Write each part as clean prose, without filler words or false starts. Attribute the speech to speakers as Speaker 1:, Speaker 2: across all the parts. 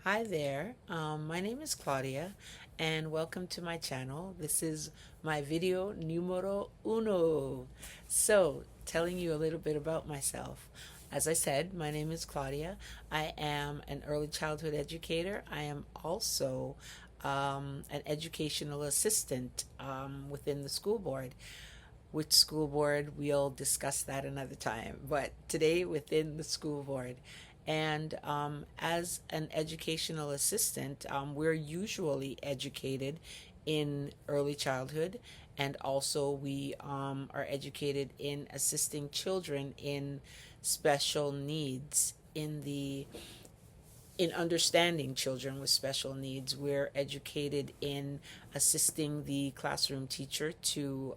Speaker 1: Hi there, my name is Claudia and welcome to my channel. This is my video numero uno. So, telling you a little bit about myself. As I said, my name is Claudia. I am an early childhood educator. I am also an educational assistant within the school board. Which school board, we'll discuss that another time. But today, within the school board. And as an educational assistant, we're usually educated in early childhood, and also we are educated in assisting children in special needs in understanding children with special needs. We're educated in assisting the classroom teacher to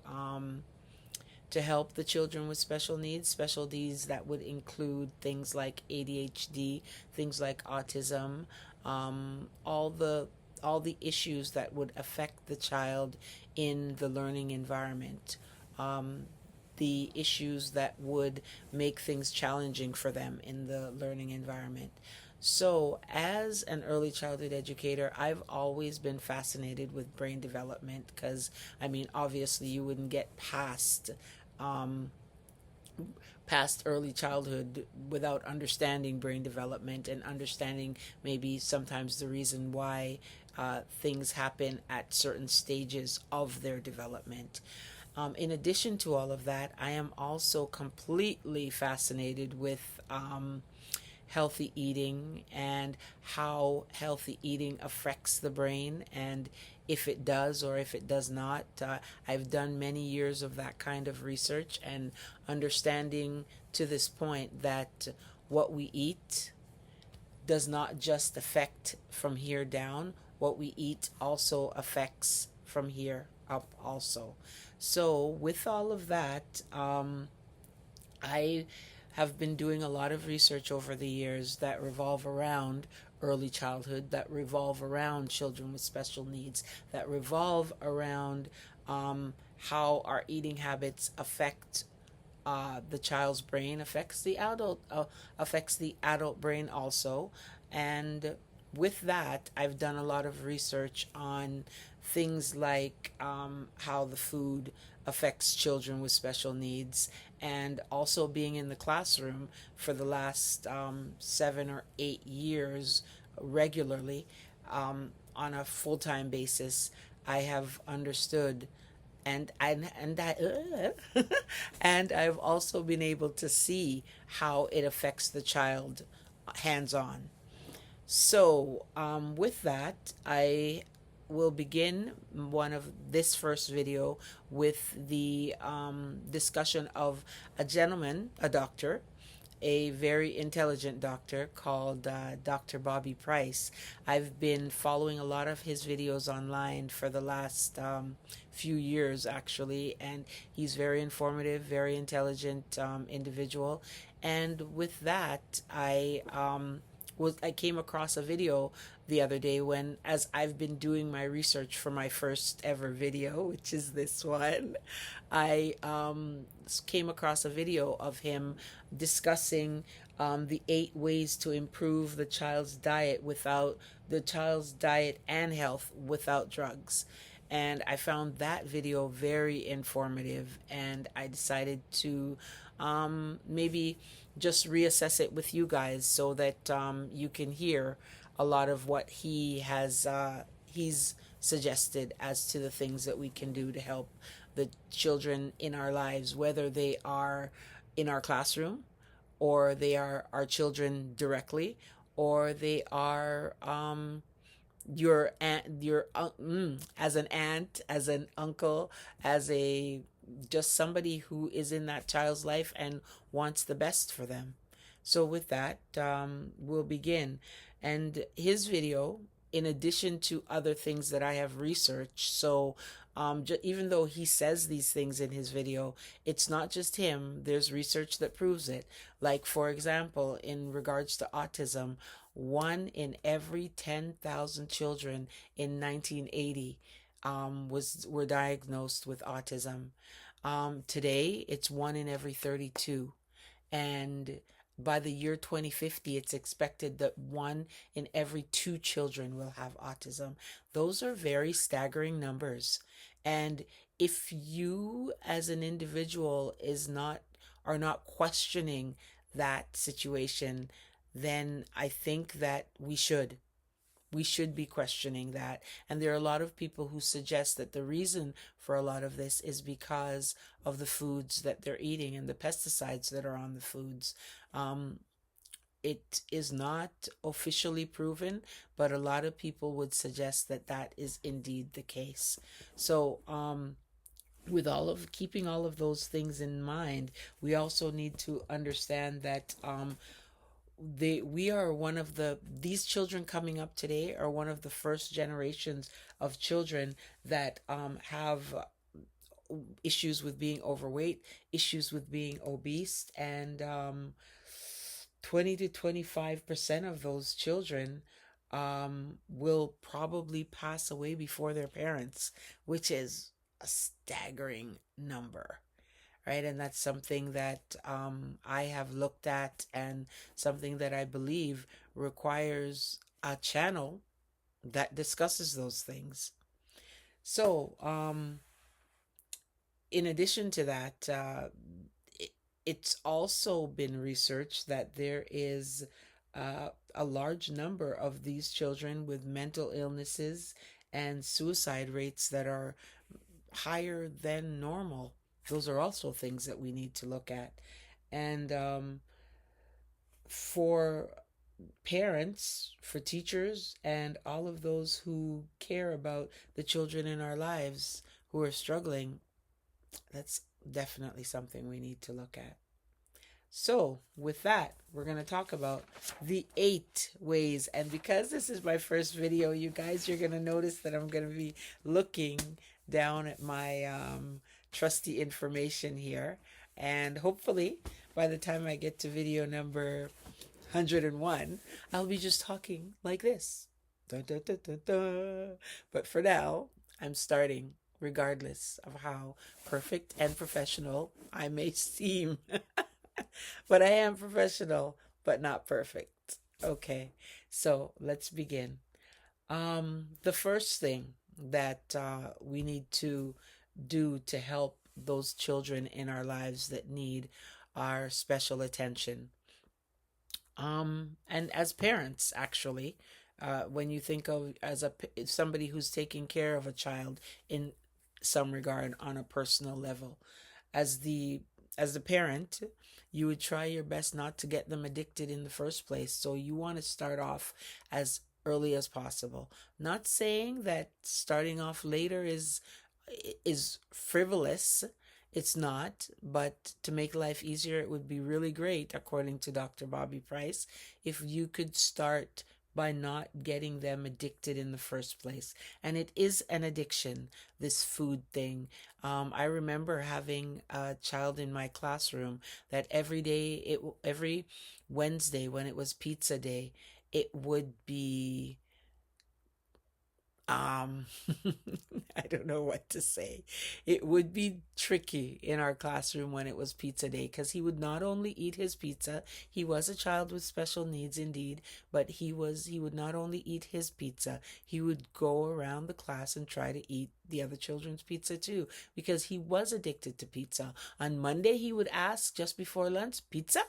Speaker 1: help the children with special needs that would include things like ADHD, things like autism, all the issues that would affect the child in the learning environment. The issues that would make things challenging for them in the learning environment. So, as an early childhood educator, I've always been fascinated with brain development because, I mean, obviously, you wouldn't get um, past early childhood without understanding brain development and understanding maybe sometimes the reason why things happen at certain stages of their development. In addition to all of that, I am also completely fascinated with healthy eating and how healthy eating affects the brain, and if it does or if it does not. I've done many years of that kind of research and understanding to this point that what we eat does not just affect from here down, what we eat also affects from here up also. So, with all of that, I have been doing a lot of research over the years that revolve around early childhood, that revolve around children with special needs, that revolve around how our eating habits affect the child's brain, affects the adult brain also. And with that, I've done a lot of research on things like how the food affects children with special needs, and also being in the classroom for the last 7 or 8 years regularly on a full time basis. I have understood and I and I've also been able to see how it affects the child hands on. So, with that, I will begin one of this first video with the discussion of a gentleman, a doctor, a very intelligent doctor called Dr. Bobby Price. I've been following a lot of his videos online for the last few years, actually, and he's very informative, very intelligent individual. And with that, I came across a video the other day when, as I've been doing my research for my first ever video, which is this one, I came across a video of him discussing the 8 ways to improve the child's diet and health without drugs. And I found that video very informative, and I decided to maybe just reassess it with you guys so that you can hear a lot of what he's suggested as to the things that we can do to help the children in our lives, whether they are in our classroom or they are our children directly, or they are your aunt, as an aunt, as an uncle, as a just somebody who is in that child's life and wants the best for them. So with that, we'll begin. And his video, in addition to other things that I have researched, so even though he says these things in his video, it's not just him. There's research that proves it. Like, for example, in regards to autism, 1 in every 10,000 children in 1980 were diagnosed with autism. Today, it's 1 in every 32, and By the year 2050, it's expected that one in every two children will have autism. Those are very staggering numbers. And if you as an individual is not are not questioning that situation, then I think that we should be questioning that. And there are a lot of people who suggest that the reason for a lot of this is because of the foods that they're eating and the pesticides that are on the foods. Um, it is not officially proven, but a lot of people would suggest that that is indeed the case. So, with all of keeping all of those things in mind, we also need to understand that we are one of these children coming up today are one of the first generations of children that have issues with being overweight, issues with being obese, and 20 to 25% of those children will probably pass away before their parents, which is a staggering number, right? And that's something that I have looked at, and something that I believe requires a channel that discusses those things. So, in addition to that, it, it's also been researched that there is a large number of these children with mental illnesses and suicide rates that are higher than normal. Those are also things that we need to look at. And for parents, for teachers, and all of those who care about the children in our lives who are struggling, that's definitely something we need to look at. So, with that, we're going to talk about the 8 ways. And because this is my first video, you guys, you're going to notice that I'm going to be looking down at my trusty information here. And hopefully, by the time I get to video number 101, I'll be just talking like this. Dun, dun, dun, dun, dun. But for now, I'm starting regardless of how perfect and professional I may seem. But I am professional, but not perfect. Okay, so let's begin. The first thing that we need to do to help those children in our lives that need our special attention. And as parents, actually, when you think of as somebody who's taking care of a child in some regard on a personal level, as the parent, you would try your best not to get them addicted in the first place. So you want to start off as early as possible. Not saying that starting off later is frivolous. It's not, but to make life easier, it would be really great, according to Dr. Bobby Price, if you could start by not getting them addicted in the first place. And it is an addiction, this food thing. I remember having a child in my classroom that every Wednesday when it was pizza day, it would be um I don't know what to say. It would be tricky in our classroom when it was pizza day, because he would not only eat his pizza. He was a child with special needs indeed, but he would not only eat his pizza, he would go around the class and try to eat the other children's pizza too, because he was addicted to pizza. On Monday he would ask just before lunch, "Pizza?"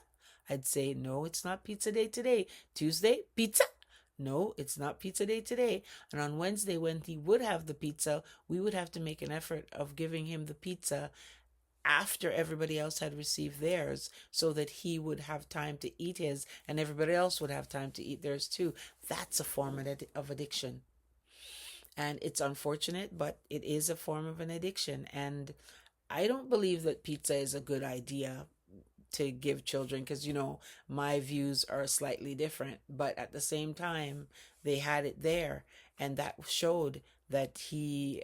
Speaker 1: I'd say, "No, it's not pizza day today." Tuesday, "Pizza?" "No, it's not pizza day today." And on Wednesday, when he would have the pizza, we would have to make an effort of giving him the pizza after everybody else had received theirs, so that he would have time to eat his and everybody else would have time to eat theirs too. That's a form of addiction. And it's unfortunate, but it is a form of an addiction. And I don't believe that pizza is a good idea to give children, because my views are slightly different, but at the same time they had it there, and that showed that he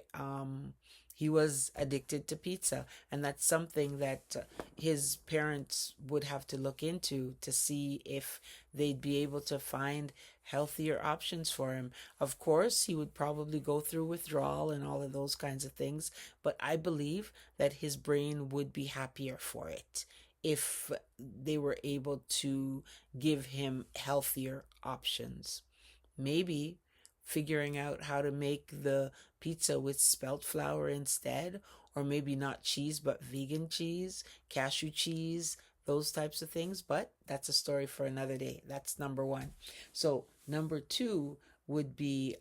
Speaker 1: was addicted to pizza. And that's something that his parents would have to look into to see if they'd be able to find healthier options for him. Of course, he would probably go through withdrawal and all of those kinds of things, but I believe that his brain would be happier for it if they were able to give him healthier options. Maybe figuring out how to make the pizza with spelt flour instead, or maybe not cheese, but vegan cheese, cashew cheese, those types of things. But that's a story for another day. That's number one. So, number two would be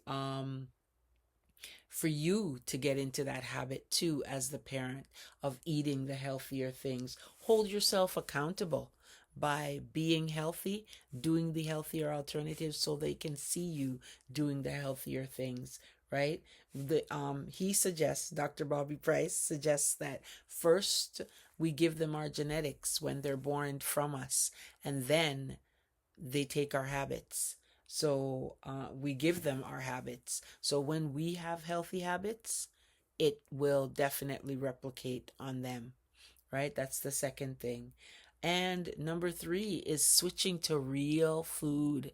Speaker 1: for you to get into that habit too, as the parent, of eating the healthier things. Hold yourself accountable by being healthy, doing the healthier alternatives so they can see you doing the healthier things, right? He suggests, Dr. Bobby Price suggests that first we give them our genetics when they're born from us, and then they take our habits. So we give them our habits. So when we have healthy habits, it will definitely replicate on them, right? That's the second thing. And number three is switching to real food.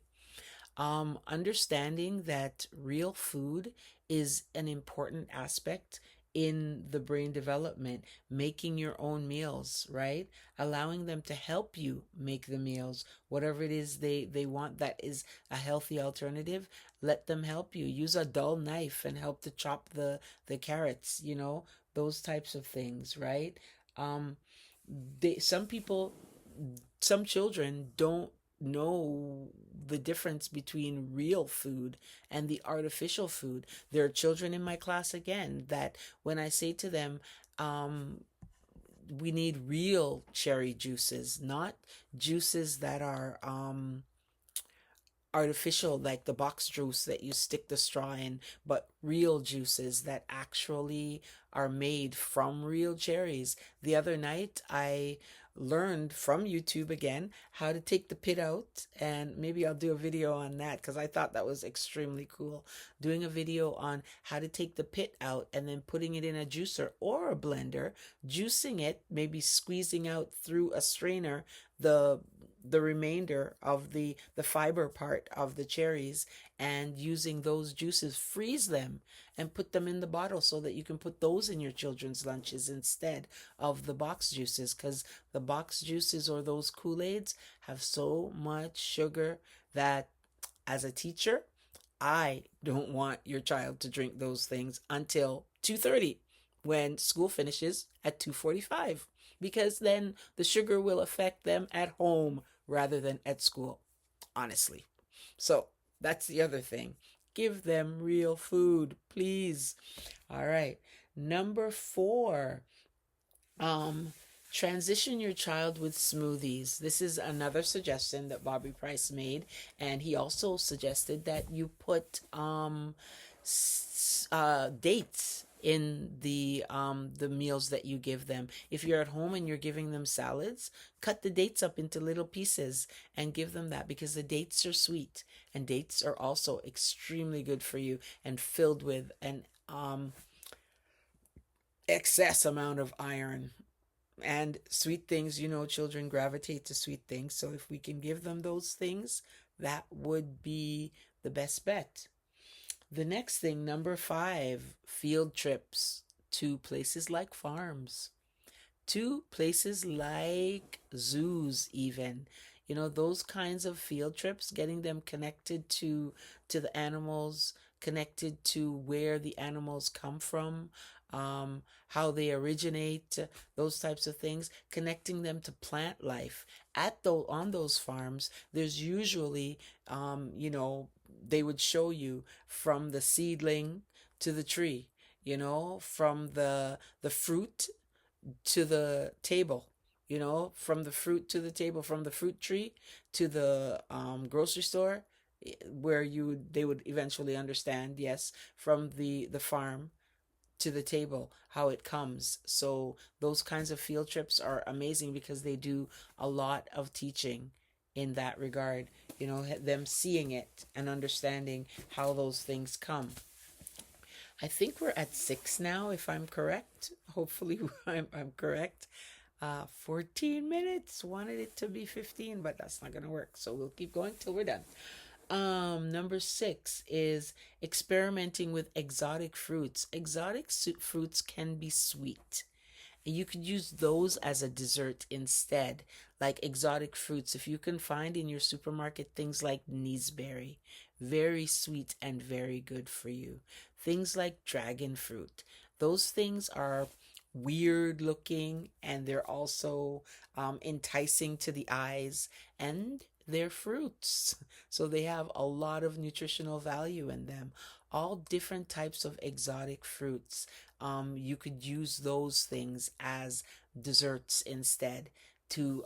Speaker 1: Understanding that real food is an important aspect in the brain development, making your own meals, right? Allowing them to help you make the meals, whatever it is they want that is a healthy alternative, let them help you. Use a dull knife and help to chop the carrots, those types of things, right? Um, some people, some children don't know the difference between real food and the artificial food. There are children in my class again that when I say to them, we need real cherry juices, not juices that are artificial, like the box juice that you stick the straw in, but real juices that actually are made from real cherries. The other night, I learned from YouTube again how to take the pit out, and maybe I'll do a video on that because I thought that was extremely cool. Doing a video on how to take the pit out and then putting it in a juicer or a blender, juicing it, maybe squeezing out through a strainer the the remainder of the fiber part of the cherries, and using those juices, freeze them and put them in the bottle so that you can put those in your children's lunches instead of the box juices, because the box juices or those Kool-Aids have so much sugar that, as a teacher, I don't want your child to drink those things until 2:30 when school finishes at 2:45, because then the sugar will affect them at home rather than at school, honestly. So, that's the other thing. Give them real food, please. All right. Number 4, um, transition your child with smoothies. This is another suggestion that Bobby Price made, and he also suggested that you put dates in the meals that you give them. If you're at home and you're giving them salads, cut the dates up into little pieces and give them that, because the dates are sweet, and dates are also extremely good for you and filled with an excess amount of iron. And sweet things, children gravitate to sweet things. So if we can give them those things, that would be the best bet. The next thing, number 5, field trips to places like farms, to places like zoos, even. Those kinds of field trips, getting them connected to the animals, connected to where the animals come from, how they originate, those types of things, connecting them to plant life. On those farms, there's usually, they would show you from the seedling to the tree, from the fruit to the table, from the fruit to the table, from the fruit tree to the grocery store, where they would eventually understand, yes, from the farm to the table, how it comes. So those kinds of field trips are amazing because they do a lot of teaching in that regard, them seeing it and understanding how those things come. I think we're at 6 now, if I'm correct. Hopefully, I'm correct. 14 minutes. Wanted it to be 15, but that's not going to work. So we'll keep going till we're done. Number 6 is experimenting with exotic fruits. Exotic fruits can be sweet. You could use those as a dessert instead, like exotic fruits. If you can find in your supermarket things like neeseberry, very sweet and very good for you. Things like dragon fruit. Those things are weird looking and they're also enticing to the eyes, and they're fruits. So they have a lot of nutritional value in them. All different types of exotic fruits. You could use those things as desserts instead to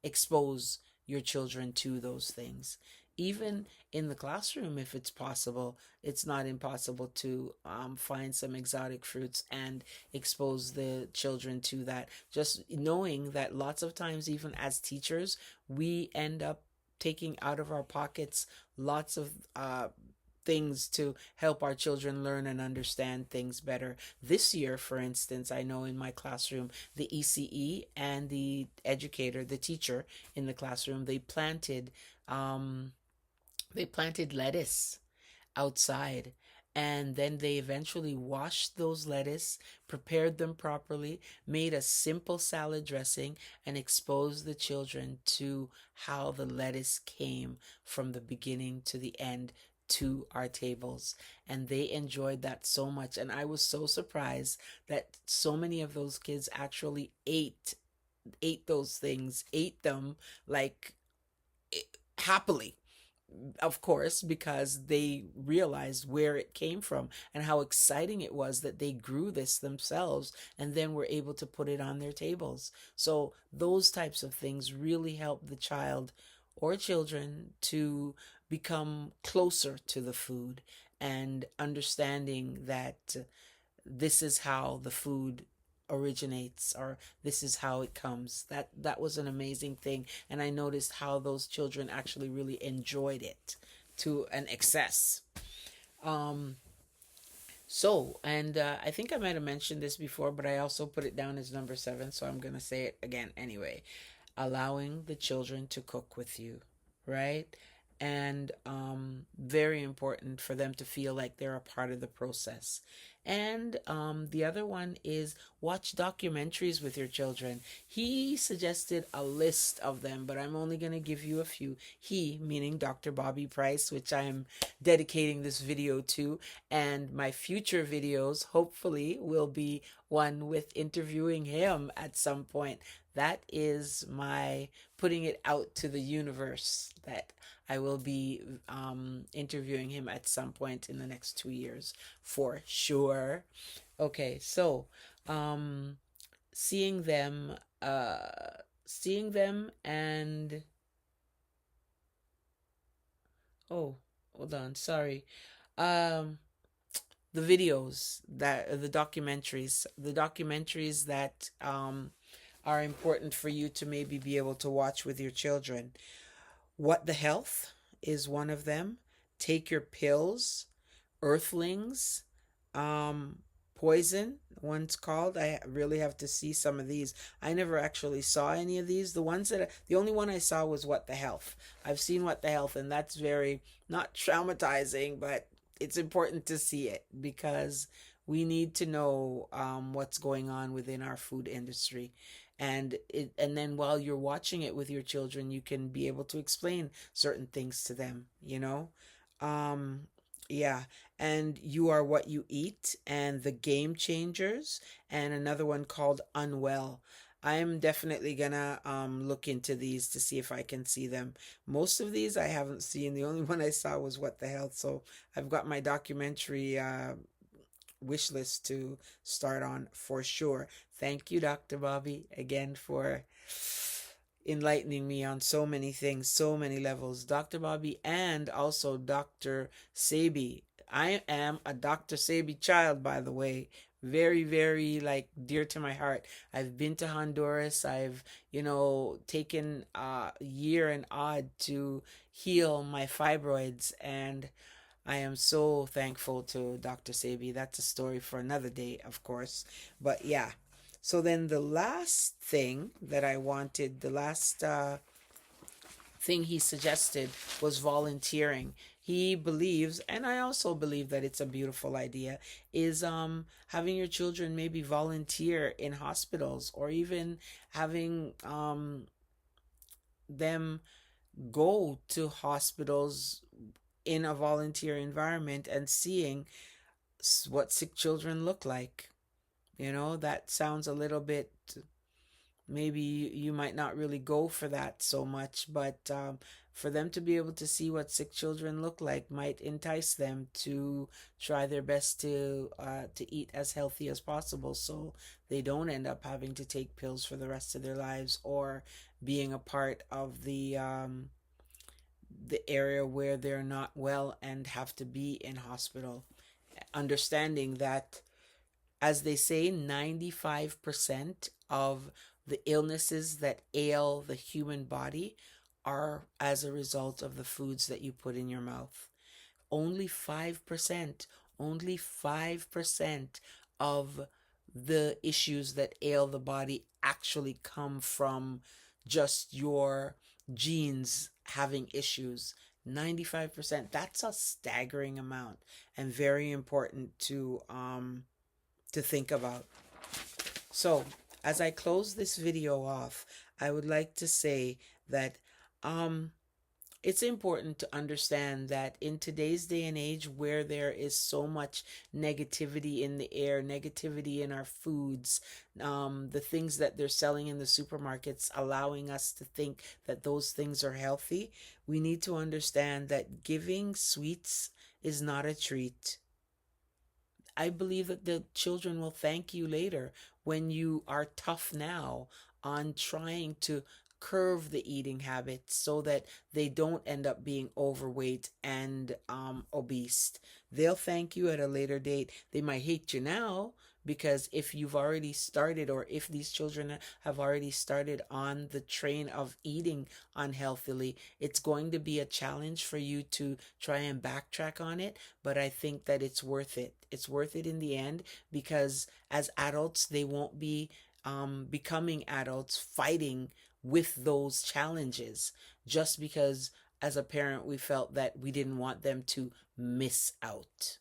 Speaker 1: expose your children to those things. Even in the classroom, if it's possible, it's not impossible to find some exotic fruits and expose the children to that. Just knowing that lots of times, even as teachers, we end up taking out of our pockets lots of things to help our children learn and understand things better. This year, for instance, I know in my classroom, the ECE and the educator, the teacher in the classroom, um, they planted lettuce outside. And then they eventually washed those lettuce, prepared them properly, made a simple salad dressing, and exposed the children to how the lettuce came from the beginning to the end to our tables. And they enjoyed that so much. And I was so surprised that so many of those kids actually ate those things, ate them like happily, of course, because they realized where it came from and how exciting it was that they grew this themselves and then were able to put it on their tables. So, those types of things really help the child or children to become closer to the food and understanding that this is how the food originates, or this is how it comes. That was an amazing thing, and I noticed how those children actually really enjoyed it to an excess. um I think I might have mentioned this before, but I also put it down as number 7, so I'm going to say it again anyway. Allowing the children to cook with you, right? And very important for them to feel like they're a part of the process. And the other one is watch documentaries with your children. He suggested a list of them, but I'm only going to give you a few. He, meaning Dr. Bobby Price, which I'm dedicating this video to. And my future videos, hopefully, will be one with interviewing him at some point. That is my putting it out to the universe that I will be interviewing him at some point in the next 2 years for sure. Okay, so um, seeing them, seeing them, and oh, hold on, sorry. Um, the videos that the documentaries that are important for you to maybe be able to watch with your children. What the Health is one of them. Take Your Pills, Earthlings, um, Poison, one's called. I really have to see some of these. I never actually saw any of these. The only one I saw was What the Health. I've seen What the Health, and that's very not traumatizing, but it's important to see it because we need to know what's going on within our food industry. And then while you're watching it with your children, you can be able to explain certain things to them, you know. um yeah. And You Are What You Eat, and The Game Changers, and another one called Unwell. I'm definitely gonna look into these to see if I can see them. Most of these I haven't seen. The only one I saw was What the Health. So I've got my documentary wish list to start on for sure. Thank you, Dr. Bobby, again for enlightening me on so many things, so many levels. Dr. Bobby and also Dr. Sabi. I am a Dr. Sabi child, by the way. Very, very like dear to my heart. I've been to Honduras. I've, taken a year and odd to heal my fibroids, and I am so thankful to Dr. Sabi. That's a story for another day, of course. But yeah. So then the last thing that I wanted, the last thing he suggested was volunteering. he believes, and I also believe that it's a beautiful idea, is having your children maybe volunteer in hospitals, or even having them go to hospitals in a volunteer environment and seeing what sick children look like. You know, that sounds a little bit, maybe you might not really go for that so much, but for them to be able to see what sick children look like might entice them to try their best to eat as healthy as possible, so they don't end up having to take pills for the rest of their lives, or being a part of the area where they're not well and have to be in hospital. Understanding that, as they say, 95% of the illnesses that ail the human body are as a result of the foods that you put in your mouth. Only 5%, only 5% of the issues that ail the body actually come from just your genes having issues. 95%, that's a staggering amount, and very important to think about. So, as I close this video off, I would like to say that um, it's important to understand that in today's day and age, where there is so much negativity in the air, negativity in our foods, the things that they're selling in the supermarkets, allowing us to think that those things are healthy, we need to understand that giving sweets is not a treat. I believe that the children will thank you later, when you are tough now on trying to curve the eating habits so that they don't end up being overweight and obese. They'll thank you at a later date. They might hate you now, because if you've already started, or if these children have already started on the train of eating unhealthily, it's going to be a challenge for you to try and backtrack on it. But I think that it's worth it. It's worth it in the end, because as adults, they won't be becoming adults fighting with those challenges, just because as a parent we felt that we didn't want them to miss out.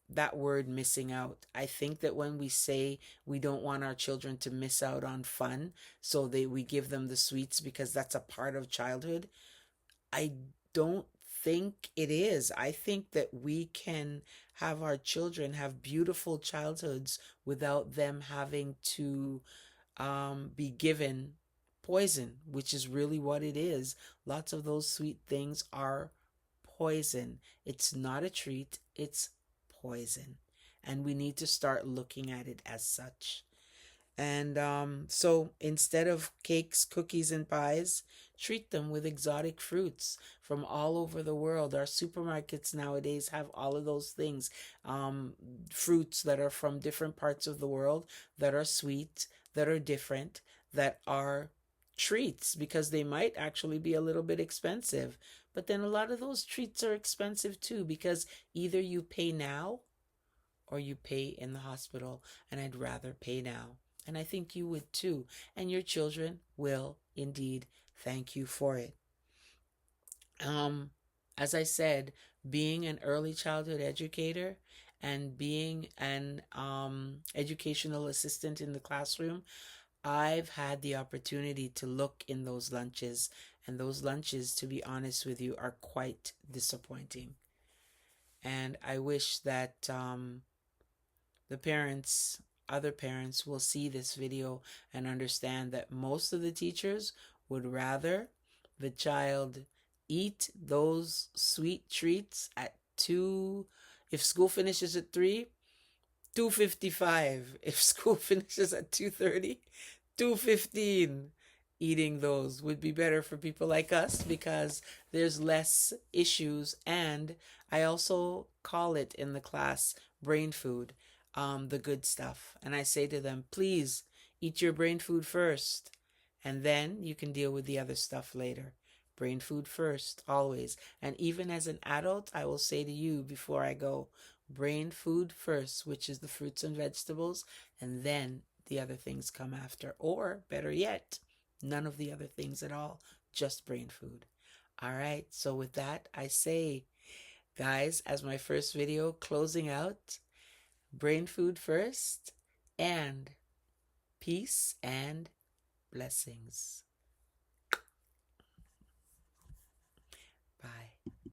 Speaker 1: That word, missing out. I think that when we say we don't want our children to miss out on fun, so we give them the sweets because that's a part of childhood, I don't think it is. I think that we can have our children have beautiful childhoods without them having to be given poison, which is really what it is. Lots of those sweet things are poison. It's not a treat, it's poison. And we need to start looking at it as such. And so instead of cakes, cookies, and pies, treat them with exotic fruits from all over the world. Our supermarkets nowadays have all of those things. Fruits that are from different parts of the world, that are sweet, that are different, that are treats, because they might actually be a little bit expensive. But then a lot of those treats are expensive too, because either you pay now or you pay in the hospital. And I'd rather pay now. And I think you would too. And your children will indeed thank you for it. Um, as I said, being an early childhood educator and being an educational assistant in the classroom, I've had the opportunity to look in those lunches. And those lunches, to be honest with you, are quite disappointing. And I wish that the parents, other parents, will see this video and understand that most of the teachers would rather the child eat those sweet treats at 2, if school finishes at 3, 2:55. If school finishes at 2:30, 2:15. Eating those would be better for people like us, because there's less issues. And I also call it in the class brain food, the good stuff. And I say to them, please eat your brain food first, and then you can deal with the other stuff later. Brain food first, always. And even as an adult, I will say to you before I go, brain food first, which is the fruits and vegetables, and then the other things come after. Or better yet, none of the other things at all, just brain food. All right. So with that, I say, guys, as my first video closing out, brain food first, and peace and blessings.